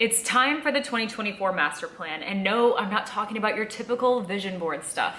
It's time for the 2024 master plan. And no, I'm not talking about your typical vision board stuff.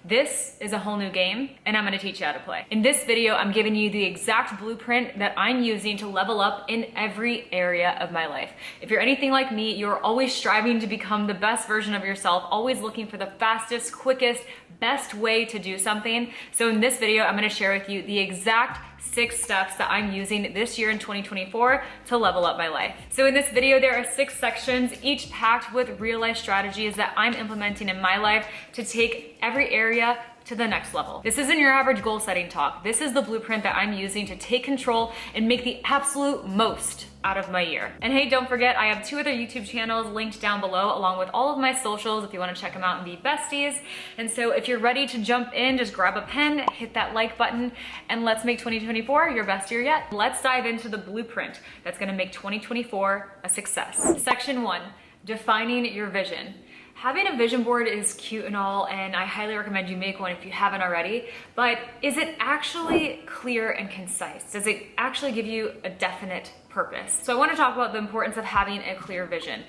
This is a whole new game, and I'm gonna teach you how to play. In this video, I'm giving you the exact blueprint that I'm using to level up in every area of my life. If you're anything like me, you're always striving to become the best version of yourself, always looking for the fastest, quickest, best way to do something. So in this video, I'm gonna share with you the exact 6 steps that I'm using this year in 2024 to level up my life. So in this video, there are 6 sections, each packed with real life strategies that I'm implementing in my life to take every area to the next level. This isn't your average goal setting talk. This is the blueprint that I'm using to take control and make the absolute most out of my year. And hey, don't forget, I have 2 other YouTube channels linked down below, along with all of my socials if you want to check them out and be besties. And so if you're ready to jump in, just grab a pen, hit that like button, and let's make 2024 your best year yet. Let's dive into the blueprint that's gonna make 2024 a success. Section 1, defining your vision. Having a vision board is cute and all, and I highly recommend you make one if you haven't already, but is it actually clear and concise? Does it actually give you a definite purpose? So I want to talk about the importance of having a clear vision.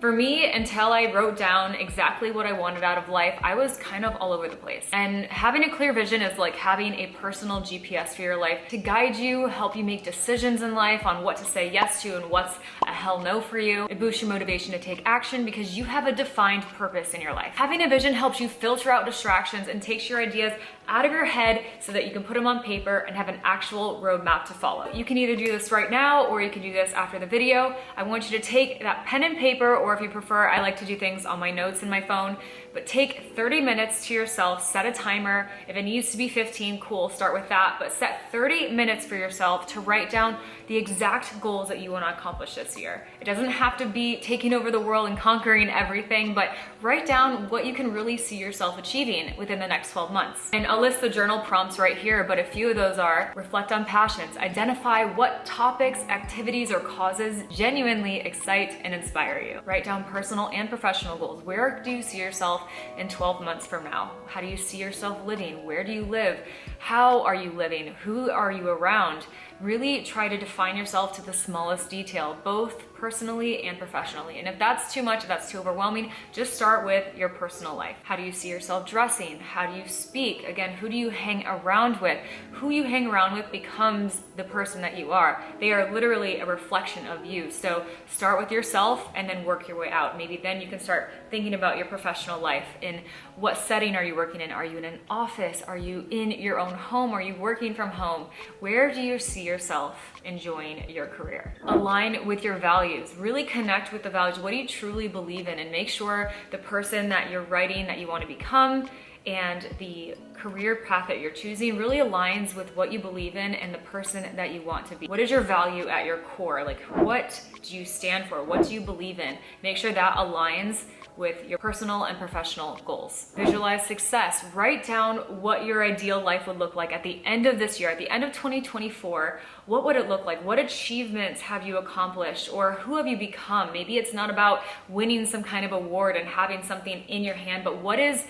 For me, until I wrote down exactly what I wanted out of life, I was kind of all over the place. And having a clear vision is like having a personal GPS for your life to guide you, help you make decisions in life on what to say yes to and what's a hell no for you. It boosts your motivation to take action because you have a defined purpose in your life. Having a vision helps you filter out distractions and takes your ideas out of your head so that you can put them on paper and have an actual roadmap to follow. You can either do this right now or you can do this after the video. I want you to take that pen and paper, or if you prefer, I like to do things on my notes in my phone, but take 30 minutes to yourself, set a timer. If it needs to be 15, cool, start with that, but set 30 minutes for yourself to write down the exact goals that you want to accomplish this year. It doesn't have to be taking over the world and conquering everything, but write down what you can really see yourself achieving within the next 12 months. And I'll list the journal prompts right here, but a few of those are: reflect on passions, identify what topics, activities, or causes genuinely excite and inspire you. Write down personal and professional goals. Where do you see yourself in 12 months from now? How do you see yourself living? Where do you live? How are you living? Who are you around? Really try to define yourself to the smallest detail, both personally and professionally. And if that's too much, if that's too overwhelming, just start with your personal life. How do you see yourself dressing? How do you speak? Again, who do you hang around with? Who you hang around with becomes the person that you are. They are literally a reflection of you. So start with yourself and then work your way out. Maybe then you can start thinking about your professional life. In what setting are you working in? Are you in an office? Are you in your own home? Are you working from home? Where do you see yourself enjoying your career? Align with your values. Really connect with the values. What do you truly believe in? And make sure the person that you're writing that you want to become and the career path that you're choosing really aligns with what you believe in and the person that you want to be. What is your value at your core? Like, what do you stand for? What do you believe in? Make sure that aligns with your personal and professional goals. Visualize success. Write down what your ideal life would look like at the end of this year, at the end of 2024. What would it look like? What achievements have you accomplished, or who have you become? Maybe it's not about winning some kind of award and having something in your hand, but what is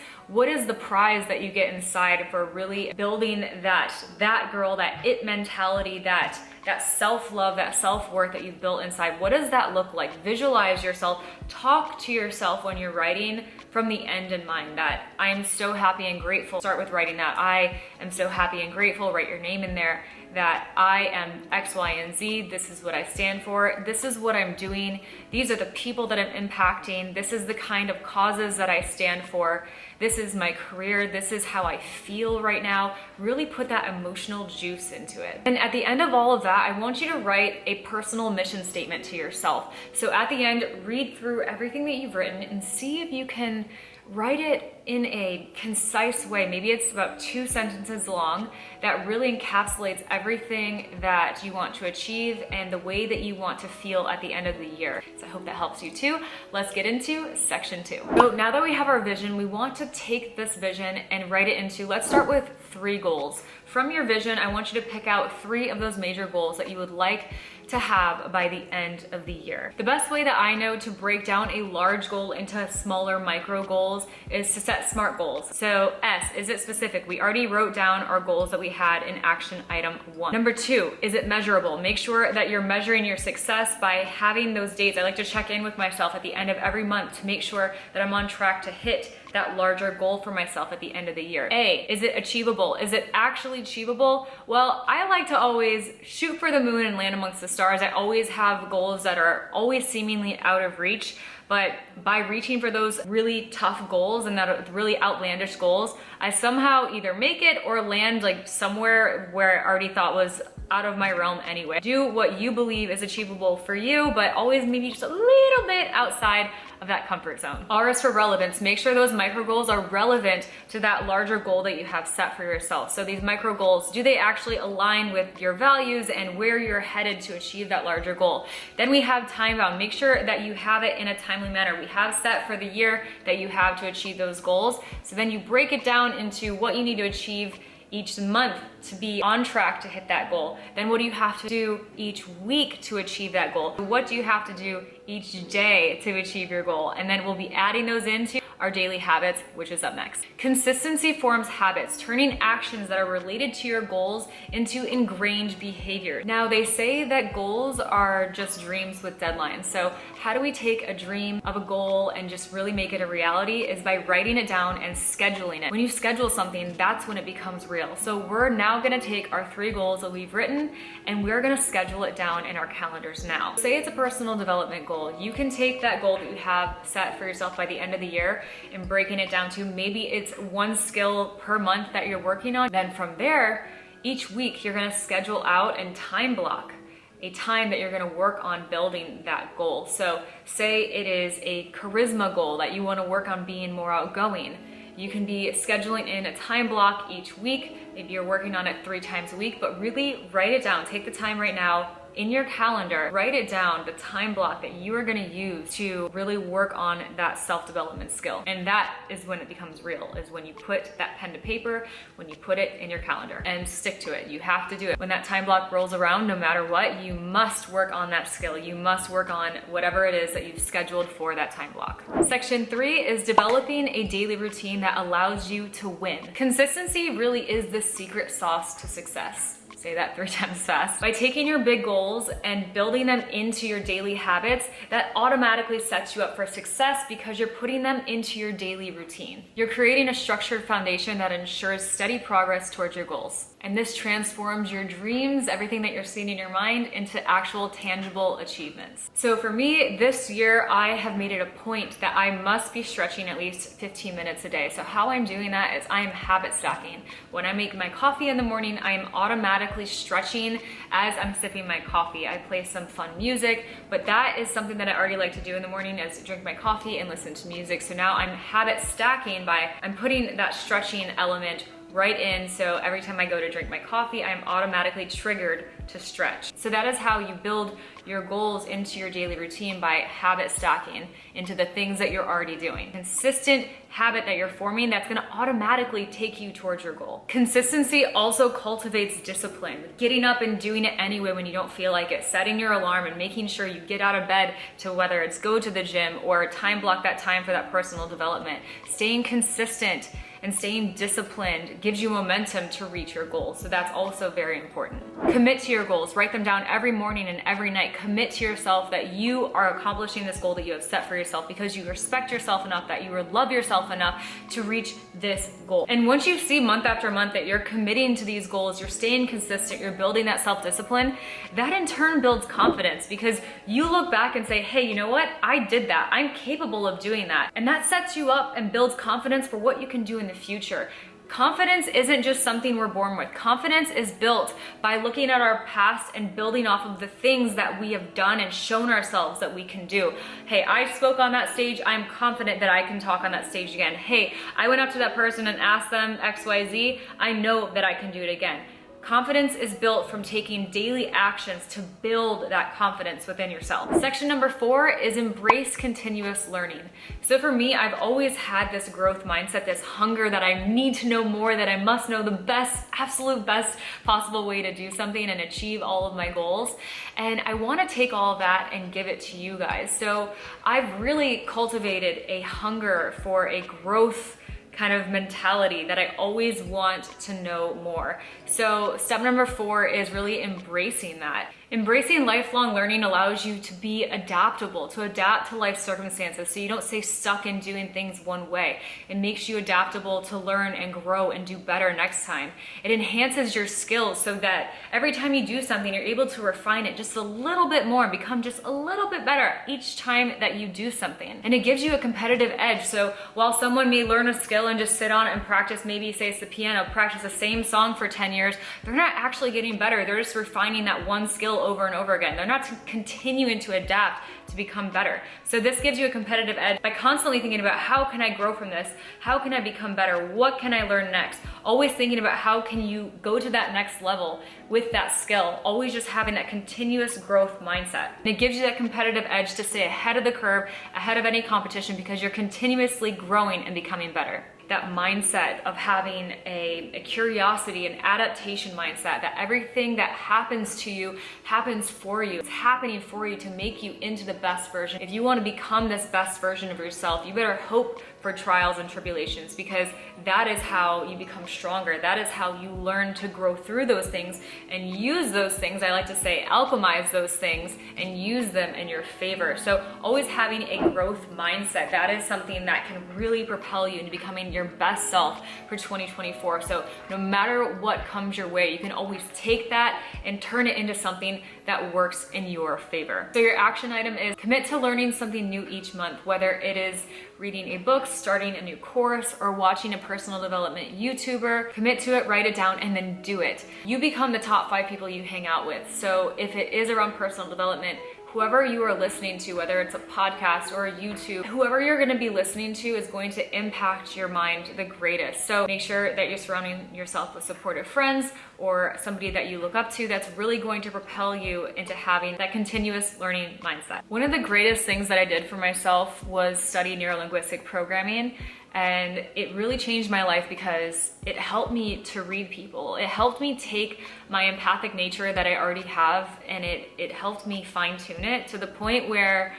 the prize that you get inside for really building that girl, that it mentality, that self-love, that self-worth that you've built inside? What does that look like? Visualize yourself. Talk to yourself when you're writing from the end in mind, that I am so happy and grateful. Start with writing that. I am so happy and grateful. Write your name in there. That I am X, Y, and Z. This is what I stand for. This is what I'm doing. These are the people that I'm impacting. This is the kind of causes that I stand for. This is my career. This is how I feel right now. Really put that emotional juice into it. And at the end of all of that, I want you to write a personal mission statement to yourself. So at the end, read through everything that you've written and see if you can write it in a concise way. Maybe it's about 2 sentences long that really encapsulates everything that you want to achieve and the way that you want to feel at the end of the year. So I hope that helps you too. Let's get into section 2. So now that we have our vision, we want to take this vision and write it into, let's start with 3 goals. From your vision, I want you to pick out 3 of those major goals that you would like to have by the end of the year. The best way that I know to break down a large goal into smaller micro goals is to set SMART goals. So S, is it specific? We already wrote down our goals that we had in action item 1. Number 2, is it measurable? Make sure that you're measuring your success by having those dates. I like to check in with myself at the end of every month to make sure that I'm on track to hit that larger goal for myself at the end of the year. A, is it achievable? Is it actually achievable? Well, I like to always shoot for the moon and land amongst the stars. I always have goals that are always seemingly out of reach, but by reaching for those really tough goals and that are really outlandish goals, I somehow either make it or land like somewhere where I already thought was out of my realm anyway. Do what you believe is achievable for you, but always maybe just a little bit outside of that comfort zone. R is for relevance. Make sure those micro goals are relevant to that larger goal that you have set for yourself. So these micro goals, do they actually align with your values and where you're headed to achieve that larger goal? Then we have time bound. Make sure that you have it in a timely manner. We have set for the year that you have to achieve those goals. So then you break it down into what you need to achieve each month to be on track to hit that goal. Then what do you have to do each week to achieve that goal? What do you have to do each day to achieve your goal? And then we'll be adding those into our daily habits, which is up next. Consistency forms habits, turning actions that are related to your goals into ingrained behavior. Now, they say that goals are just dreams with deadlines. So how do we take a dream of a goal and just really make it a reality is by writing it down and scheduling it. When you schedule something, that's when it becomes real. So we're now gonna take our 3 goals that we've written and we're gonna schedule it down in our calendars now. Say it's a personal development goal. You can take that goal that you have set for yourself by the end of the year and breaking it down to maybe it's 1 skill per month that you're working on. Then from there, each week you're gonna schedule out and time block a time that you're gonna work on building that goal. So say it is a charisma goal that you wanna work on being more outgoing. You can be scheduling in a time block each week. Maybe you're working on it 3 times a week, but really write it down. Take the time right now in your calendar, write it down, the time block that you are gonna use to really work on that self-development skill. And that is when it becomes real, is when you put that pen to paper, when you put it in your calendar and stick to it. You have to do it. When that time block rolls around, no matter what, you must work on that skill. You must work on whatever it is that you've scheduled for that time block. Section 3 is developing a daily routine that allows you to win. Consistency really is the secret sauce to success. Say that 3 times fast. By taking your big goals and building them into your daily habits, that automatically sets you up for success because you're putting them into your daily routine. You're creating a structured foundation that ensures steady progress towards your goals. And this transforms your dreams, everything that you're seeing in your mind, into actual tangible achievements. So for me, this year, I have made it a point that I must be stretching at least 15 minutes a day. So how I'm doing that is I am habit stacking. When I make my coffee in the morning, I am automatically stretching as I'm sipping my coffee. I play some fun music, but that is something that I already like to do in the morning, is drink my coffee and listen to music. So now I'm habit stacking by I'm putting that stretching element right in, so every time I go to drink my coffee, I'm automatically triggered to stretch. So that is how you build your goals into your daily routine, by habit stacking into the things that you're already doing. Consistent habit that you're forming that's gonna automatically take you towards your goal. Consistency also cultivates discipline, getting up and doing it anyway when you don't feel like it, setting your alarm and making sure you get out of bed to whether it's go to the gym or time block that time for that personal development. Staying consistent and staying disciplined gives you momentum to reach your goals. So that's also very important. Commit to your goals. Write them down every morning and every night. Commit to yourself that you are accomplishing this goal that you have set for yourself because you respect yourself enough, that you love yourself enough to reach this goal. And once you see month after month that you're committing to these goals, you're staying consistent, you're building that self-discipline, that in turn builds confidence because you look back and say, hey, you know what? I did that. I'm capable of doing that. And that sets you up and builds confidence for what you can do in the future. Confidence isn't just something we're born with. Confidence is built by looking at our past and building off of the things that we have done and shown ourselves that we can do. Hey, I spoke on that stage. I'm confident that I can talk on that stage again. Hey, I went up to that person and asked them XYZ. I know that I can do it again. Confidence is built from taking daily actions to build that confidence within yourself. Section number 4 is embrace continuous learning. So for me, I've always had this growth mindset, this hunger that I need to know more, that I must know the best, absolute best possible way to do something and achieve all of my goals. And I want to take all of that and give it to you guys. So I've really cultivated a hunger for a growth kind of mentality that I always want to know more. So step number 4 is really embracing that. Embracing lifelong learning allows you to be adaptable, to adapt to life circumstances so you don't stay stuck in doing things one way. It makes you adaptable to learn and grow and do better next time. It enhances your skills so that every time you do something, you're able to refine it just a little bit more and become just a little bit better each time that you do something. And it gives you a competitive edge. So while someone may learn a skill and just sit on it and practice, maybe say it's the piano, practice the same song for 10 years, they're not actually getting better. They're just refining that one skill over and over again. They're not continuing to adapt to become better. So this gives you a competitive edge by constantly thinking about how can I grow from this? How can I become better? What can I learn next? Always thinking about how can you go to that next level with that skill. Always just having that continuous growth mindset. And it gives you that competitive edge to stay ahead of the curve, ahead of any competition, because you're continuously growing and becoming better. That mindset of having a curiosity, an adaptation mindset, that everything that happens to you happens for you. It's happening for you to make you into the best version. If you want to become this best version of yourself, you better hope for trials and tribulations, because that is how you become stronger. That is how you learn to grow through those things and use those things. I like to say alchemize those things and use them in your favor. So always having a growth mindset, that is something that can really propel you into becoming your best self for 2024. So no matter what comes your way, you can always take that and turn it into something that works in your favor. So your action item is commit to learning something new each month, whether it is reading a book, starting a new course, or watching a personal development YouTuber. Commit to it, write it down, and then do it. You become the top 5 people you hang out with. So if it is around personal development, whoever you are listening to, whether it's a podcast or a YouTube, whoever you're going to be listening to is going to impact your mind the greatest. So make sure that you're surrounding yourself with supportive friends or somebody that you look up to that's really going to propel you into having that continuous learning mindset. One of the greatest things that I did for myself was study neuro-linguistic programming. And it really changed my life because it helped me to read people. It helped me take my empathic nature that I already have, and it helped me fine tune it to the point where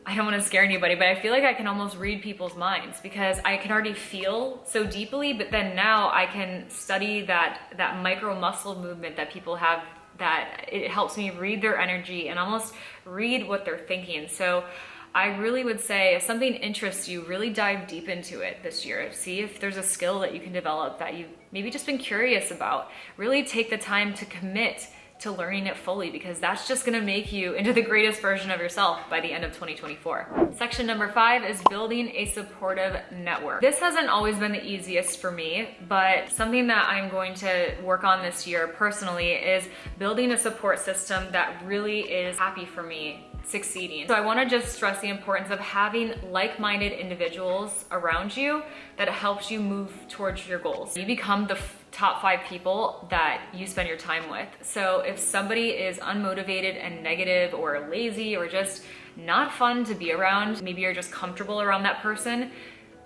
I don't want to scare anybody, but I feel like I can almost read people's minds because I can already feel so deeply, but then now I can study that micro muscle movement that people have, that it helps me read their energy and almost read what they're thinking. So I really would say if something interests you, really dive deep into it this year. See if there's a skill that you can develop that you've maybe just been curious about. Really take the time to commit to learning it fully, because that's just gonna make you into the greatest version of yourself by the end of 2024. Section number 5 is building a supportive network. This hasn't always been the easiest for me, but something that I'm going to work on this year personally is building a support system that really is happy for me succeeding. So I want to just stress the importance of having like-minded individuals around you that helps you move towards your goals. You become the top 5 people that you spend your time with. So if somebody is unmotivated and negative or lazy or just not fun to be around, maybe you're just comfortable around that person,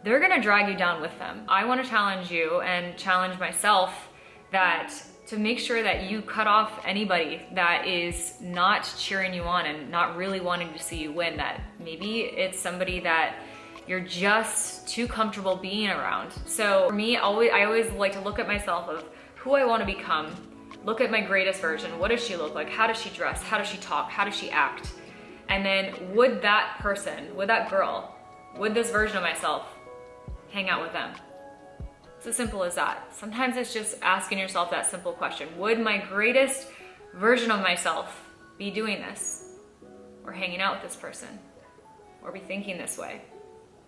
they're gonna drag you down with them. I want to challenge you and challenge myself to make sure that you cut off anybody that is not cheering you on and not really wanting to see you win. That maybe it's somebody that you're just too comfortable being around. So for me, I always like to look at myself of who I want to become, look at my greatest version. What does she look like? How does she dress? How does she talk? How does she act? And then would that person, would that girl, would this version of myself hang out with them? It's as simple as that. Sometimes it's just asking yourself that simple question. Would my greatest version of myself be doing this? Or hanging out with this person? Or be thinking this way?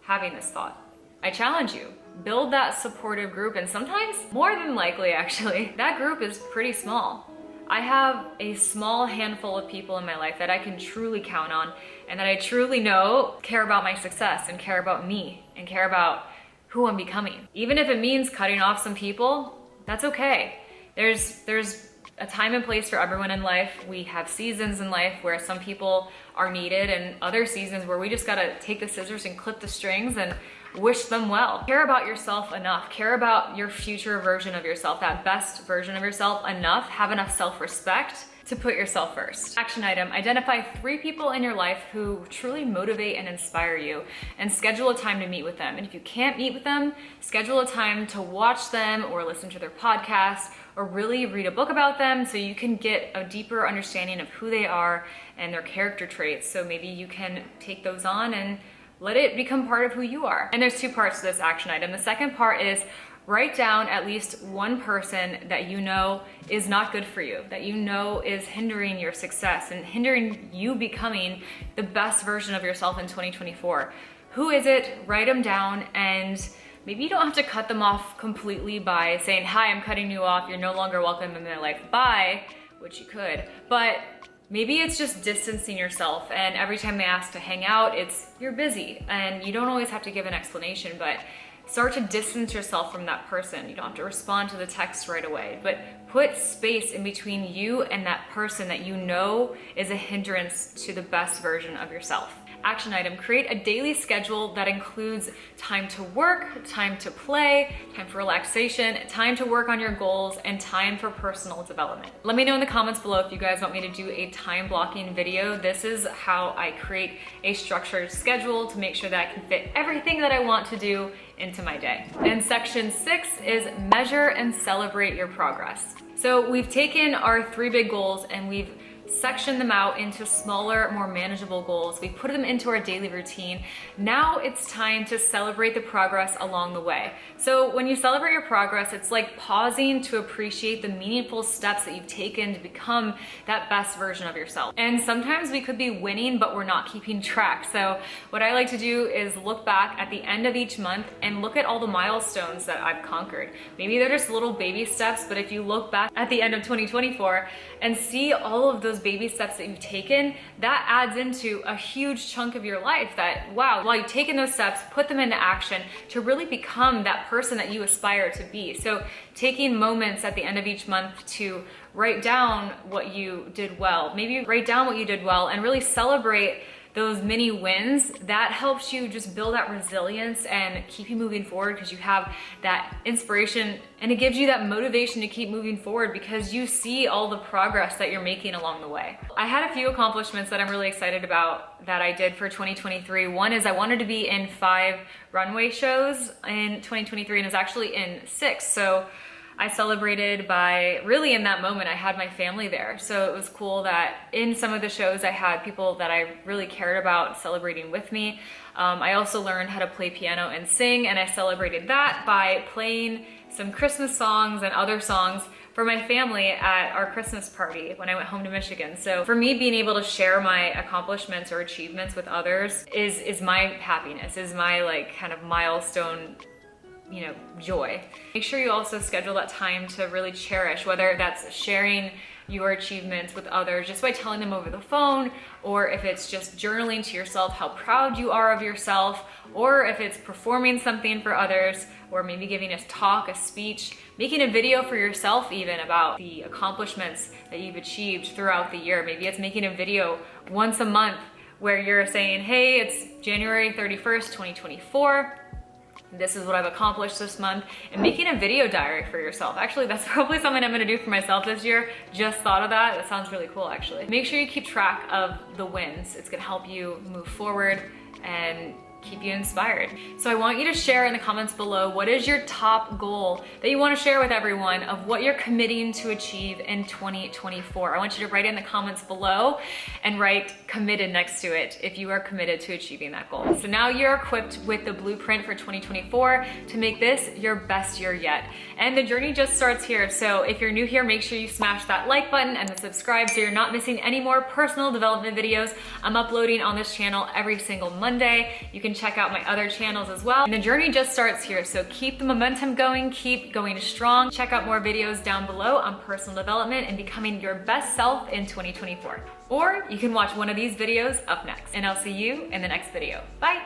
Having this thought? I challenge you, build that supportive group, and sometimes, more than likely actually, that group is pretty small. I have a small handful of people in my life that I can truly count on and that I truly know care about my success and care about me and care about who I'm becoming. Even if it means cutting off some people, that's okay. There's a time and place for everyone in life. We have seasons in life where some people are needed and other seasons where we just gotta take the scissors and clip the strings and wish them well. Care about yourself enough. Care about your future version of yourself, that best version of yourself enough. Have enough self-respect to put yourself first. Action item, identify 3 people in your life who truly motivate and inspire you and schedule a time to meet with them. And if you can't meet with them, schedule a time to watch them or listen to their podcast or really read a book about them so you can get a deeper understanding of who they are and their character traits. So maybe you can take those on and let it become part of who you are. And there's 2 parts to this action item. The second part is write down at least one person that you know is not good for you, that you know is hindering your success and hindering you becoming the best version of yourself in 2024. Who is it? Write them down, and maybe you don't have to cut them off completely by saying, hi, I'm cutting you off, you're no longer welcome in my life, bye, which you could. But maybe it's just distancing yourself, and every time they ask to hang out, it's you're busy, and you don't always have to give an explanation, but start to distance yourself from that person. You don't have to respond to the text right away, but put space in between you and that person that you know is a hindrance to the best version of yourself. Action item, create a daily schedule that includes time to work, time to play, time for relaxation, time to work on your goals, and time for personal development. Let me know in the comments below if you guys want me to do a time blocking video. This is how I create a structured schedule to make sure that I can fit everything that I want to do into my day. And section 6 is measure and celebrate your progress. So we've taken our 3 big goals and we've section them out into smaller, more manageable goals. We put them into our daily routine. Now it's time to celebrate the progress along the way. So when you celebrate your progress, it's like pausing to appreciate the meaningful steps that you've taken to become that best version of yourself. And sometimes we could be winning, but we're not keeping track. So what I like to do is look back at the end of each month and look at all the milestones that I've conquered. Maybe they're just little baby steps, but if you look back at the end of 2024 and see all of those baby steps that you've taken, that adds into a huge chunk of your life that, wow, while you've taken those steps, put them into action to really become that person that you aspire to be. So taking moments at the end of each month to write down what you did well, maybe write down what you did well and really celebrate those mini wins, that helps you just build that resilience and keep you moving forward because you have that inspiration and it gives you that motivation to keep moving forward because you see all the progress that you're making along the way. I had a few accomplishments that I'm really excited about that I did for 2023. One is I wanted to be in 5 runway shows in 2023 and it was actually in 6. So I celebrated by, really in that moment, I had my family there. So it was cool that in some of the shows I had people that I really cared about celebrating with me. I also learned how to play piano and sing, and I celebrated that by playing some Christmas songs and other songs for my family at our Christmas party when I went home to Michigan. So for me, being able to share my accomplishments or achievements with others is my happiness, is my like kind of milestone, you know, joy. Make sure you also schedule that time to really cherish, whether that's sharing your achievements with others just by telling them over the phone, or if it's just journaling to yourself how proud you are of yourself, or if it's performing something for others, or maybe giving a talk, a speech, making a video for yourself even about the accomplishments that you've achieved throughout the year. Maybe it's making a video once a month where you're saying, hey, it's January 31st, 2024. This is what I've accomplished this month, and making a video diary for yourself. Actually, that's probably something I'm gonna do for myself this year. Just thought of that. That sounds really cool, actually. Make sure you keep track of the wins. It's gonna help you move forward and keep you inspired. So I want you to share in the comments below, what is your top goal that you want to share with everyone of what you're committing to achieve in 2024? I want you to write in the comments below and write committed next to it if you are committed to achieving that goal. So now you're equipped with the blueprint for 2024 to make this your best year yet. And the journey just starts here. So if you're new here, make sure you smash that like button and the subscribe so you're not missing any more personal development videos I'm uploading on this channel every single Monday. You can check out my other channels as well. And the journey just starts here, so keep the momentum going, keep going strong. Check out more videos down below on personal development and becoming your best self in 2024. Or you can watch one of these videos up next. And I'll see you in the next video. Bye!